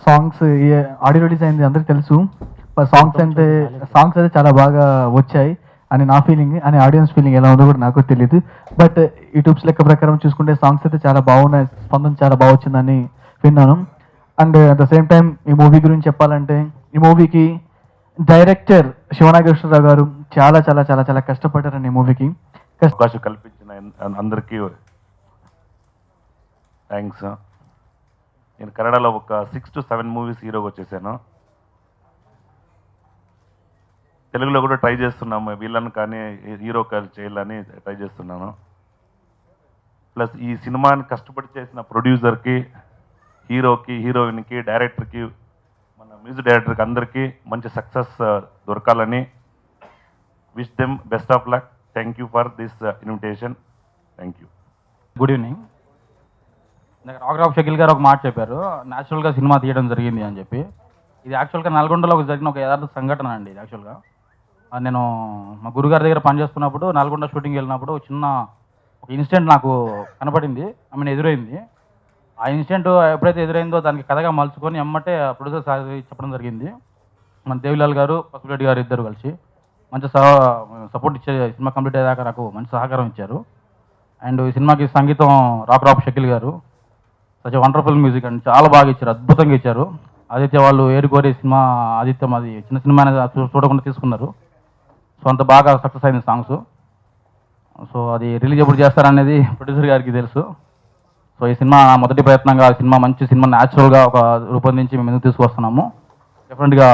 Songs audio release అయింది అందరికీ తెలుసు. సాంగ్స్ అయితే చాలా బాగా వచ్చాయి అని నా ఫీలింగ్, అని ఆడియన్స్ ఫీలింగ్ ఎలా ఉందో కూడా నాకు తెలియదు. బట్ యూట్యూబ్స్ లెక్క ప్రకారం చూసుకుంటే సాంగ్స్ అయితే చాలా బాగున్నాయి, స్పందన చాలా బాగా వచ్చిందని విన్నాను. And at the same time ఈ మూవీ గురించి చెప్పాలంటే, ఈ మూవీకి డైరెక్టర్ శివనాగేశ్వరరావు గారు చాలా చాలా చాలా చాలా కష్టపడ్డారండి ఈ మూవీకి. అవకాశం కల్పించిన అందరికీ థ్యాంక్స్. నేను కన్నడలో ఒక 6 to 7 మూవీస్ హీరోగా వచ్చేసాను. తెలుగులో కూడా ట్రై చేస్తున్నాము, వీళ్ళని కానీ హీరో చేయాలని ట్రై చేస్తున్నాను. ప్లస్ ఈ సినిమాని కష్టపడి చేసిన ప్రొడ్యూసర్కి, హీరోకి, హీరోయిన్కి, డైరెక్టర్కి, మన మ్యూజిక్ డైరెక్టర్కి అందరికీ మంచి సక్సెస్ దొరకాలని wish them best of luck. Thank you for this invitation. Thank you. Good evening. రాఘరాఫ్ షకీల్ గారు ఒక మాట చెప్పారు, న్యాచురల్గా సినిమా తీయడం జరిగింది అని చెప్పి. ఇది యాక్చువల్గా నల్గొండలో జరిగిన ఒక యథార్థ సంఘటన అండి. ఇది యాక్చువల్గా నేను మా గురుగారి దగ్గర పనిచేస్తున్నప్పుడు నల్గొండ షూటింగ్ వెళ్ళినప్పుడు ఒక ఇన్సిడెంట్ నాకు కనపడింది, ఎదురైంది. ఆ ఇన్సిడెంట్ ఎప్పుడైతే ఎదురైందో దానికి కథగా మలుచుకొని ఎమ్మటే ప్రొడ్యూసర్ చెప్పడం జరిగింది. మన దేవిలాల్ గారు, పసుపురెడ్డి గారు ఇద్దరు కలిసి మంచి సపోర్ట్ ఇచ్చే సినిమా కంప్లీట్ అయ్యాక నాకు మంచి సహకారం ఇచ్చారు. అండ్ ఈ సినిమాకి సంగీతం రాఘరాఫ్ షకీల్ గారు సచ్ వండర్ఫుల్ మ్యూజిక్ అండి, చాలా బాగా ఇచ్చారు, అద్భుతంగా ఇచ్చారు. ఆదిత్య వాళ్ళు ఏరుకోరి సినిమా, ఆదిత్యం అది చిన్న సినిమా అనేది చూడకుండా తీసుకున్నారు. సో అంత బాగా సక్సెస్ అయింది సాంగ్స్. సో అది రిలీజ్ ఎప్పుడు చేస్తారనేది ప్రొడ్యూసర్ గారికి తెలుసు. సో ఈ సినిమా మొదటి ప్రయత్నంగా మంచి సినిమా న్యాచురల్గా ఒక రూపొందించి మేము ఎందుకు తీసుకొస్తున్నాము. డెఫినెట్గా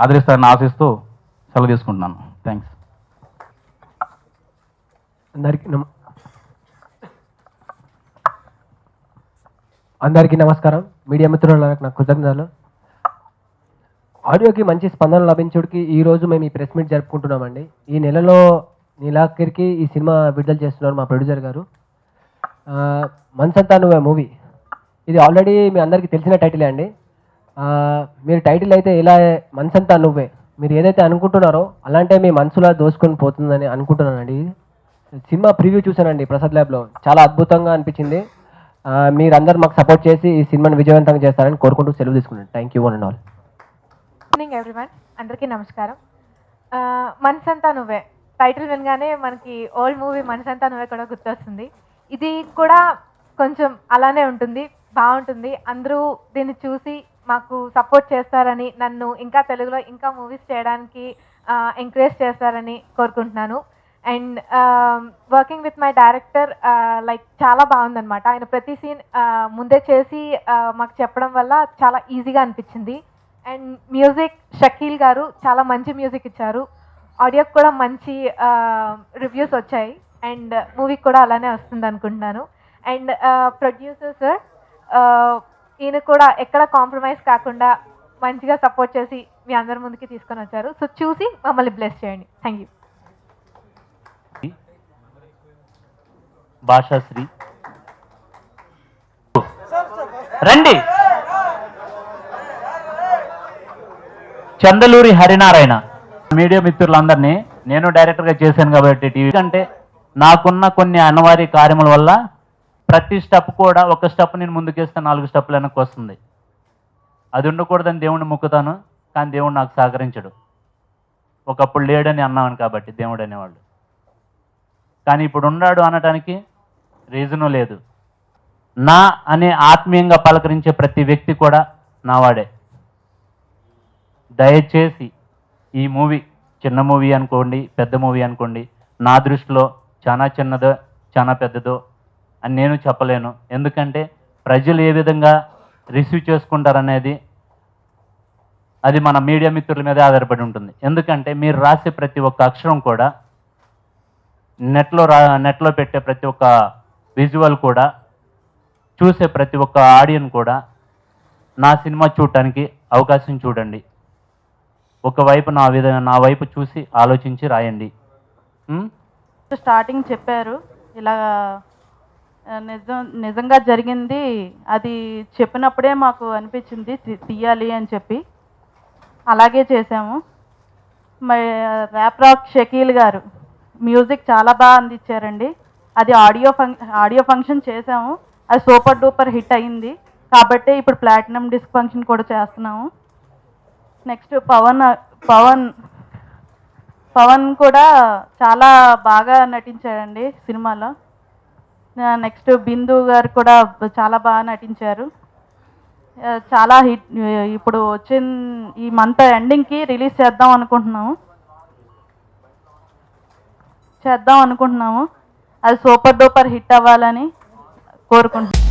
ఆదరిస్తారని ఆశిస్తూ సెలవు తీసుకుంటున్నాను. థ్యాంక్స్. అందరికీ నమస్కారం. మీడియా మిత్రులకు నా కృతజ్ఞతలు. ఆడియోకి మంచి స్పందన లభించుడికి ఈరోజు మేము ఈ ప్రెస్ మీట్ జరుపుకుంటున్నామండి. ఈ నెలలో నీలాఖరికి ఈ సినిమా విడుదల చేస్తున్నారు మా ప్రొడ్యూసర్ గారు. మనసంతా నువ్వే మూవీ, ఇది ఆల్రెడీ మీ అందరికీ తెలిసిన టైటిలే అండి. మీరు టైటిల్ అయితే ఇలా మనసంతా నువ్వే, మీరు ఏదైతే అనుకుంటున్నారో అలాంటే మీ మనసులో దోసుకొని పోతుందని అనుకుంటున్నానండి. సినిమా ప్రివ్యూ చూశానండి ప్రసాద్ ల్యాబ్లో, చాలా అద్భుతంగా అనిపించింది. మీరందరూ మాకు సపోర్ట్ చేసి ఈ సినిమాని విజయవంతంగా చేస్తారని కోరుకుంటూ సెలవు తీసుకున్నాను. Thank you one and all. Good evening everyone, అందరికీ నమస్కారం. మనసంతా నువ్వే టైటిల్ వినగానే మనకి ఓల్డ్ మూవీ మనసంతా నువ్వే కూడా గుర్తొస్తుంది. ఇది కూడా కొంచెం అలానే ఉంటుంది, బాగుంటుంది. అందరూ దీన్ని చూసి మాకు సపోర్ట్ చేస్తారని, నన్ను ఇంకా తెలుగులో ఇంకా మూవీస్ చేయడానికి ఎంకరేజ్ చేస్తారని కోరుకుంటున్నాను. And working with my director like చాలా బాగుందనమాట. ఆయన ప్రతి సీన్ ముందే చేసి మాకు చెప్పడం వల్ల చాలా ఈజీగా అనిపించింది. అండ్ మ్యూజిక్ షకీల్ గారు చాలా మంచి మ్యూజిక్ ఇచ్చారు. ఆడియోకి కూడా మంచి రివ్యూస్ వచ్చాయి. అండ్ మూవీకి కూడా అలానే వస్తుంది అనుకుంటున్నాను. అండ్ ప్రొడ్యూసర్ సార్, ఈయన కూడా ఎక్కడ కాంప్రమైజ్ కాకుండా మంచిగా సపోర్ట్ చేసి మీ అందరి ముందుకి తీసుకొని వచ్చారు. సో చూసి మమ్మల్ని బ్లెస్ చేయండి. Thank you. భాషాశ్రీ రండి. చందలూరి హరినారాయణ. మీడియా మిత్రులందరినీ నేను డైరెక్టర్గా చేశాను కాబట్టి టీవీ అంటే నాకున్న కొన్ని అనివార్య కార్యముల వల్ల ప్రతి స్టెప్ కూడా ఒక స్టెప్ నేను ముందుకేస్తే 4 స్టెప్పులు వెనక్కి వస్తుంది. అది ఉండకూడదని దేవుడిని మొక్కుతాను, కానీ దేవుడు నాకు సహకరించడు. ఒకప్పుడు లేడని అన్నాను కాబట్టి దేవుడు అనేవాళ్ళు, కానీ ఇప్పుడు ఉన్నాడు అనటానికి రీజను లేదు. నా అనే ఆత్మీయంగా పలకరించే ప్రతి వ్యక్తి కూడా నావాడే. దయచేసి ఈ మూవీ చిన్న మూవీ అనుకోండి, పెద్ద మూవీ అనుకోండి, నా దృష్టిలో చాలా చిన్నదో చాలా పెద్దదో అని నేను చెప్పలేను. ఎందుకంటే ప్రజలు ఏ విధంగా రిసీవ్ చేసుకుంటారనేది అది మన మీడియా మిత్రుల మీదే ఆధారపడి ఉంటుంది. ఎందుకంటే మీరు రాసే ప్రతి ఒక్క అక్షరం కూడా, నెట్లో పెట్టే ప్రతి ఒక్క విజువల్ కూడా, చూసే ప్రతి ఒక్క ఆడియన్ కూడా నా సినిమా చూడటానికి అవకాశం చూడండి. ఒకవైపు నా వైపు చూసి ఆలోచించి రాయండి. స్టార్టింగ్ చెప్పారు ఇలా నిజంగా జరిగింది, అది చెప్పినప్పుడే మాకు అనిపించింది తీయాలి అని చెప్పి, అలాగే చేసాము. మరి ర్యాప్రాక్ షకీల్ గారు మ్యూజిక్ చాలా బాగా అందించారండి. అది ఆడియో ఫంక్షన్ చేసాము, అది సూపర్ డూపర్ హిట్ అయింది. కాబట్టి ఇప్పుడు ప్లాటినం డిస్క్ ఫంక్షన్ కూడా చేస్తున్నాము. నెక్స్ట్ పవన్ కూడా చాలా బాగా నటించాడండి సినిమాలో. నెక్స్ట్ బిందు గారు కూడా చాలా బాగా నటించారు. చాలా హిట్. ఇప్పుడు వచ్చిన ఈ మంత్ ఎండింగ్కి రిలీజ్ చేద్దాం అనుకుంటున్నాము. అది సూపర్ డూపర్ హిట్ అవ్వాలని కోరుకుంటున్నాను.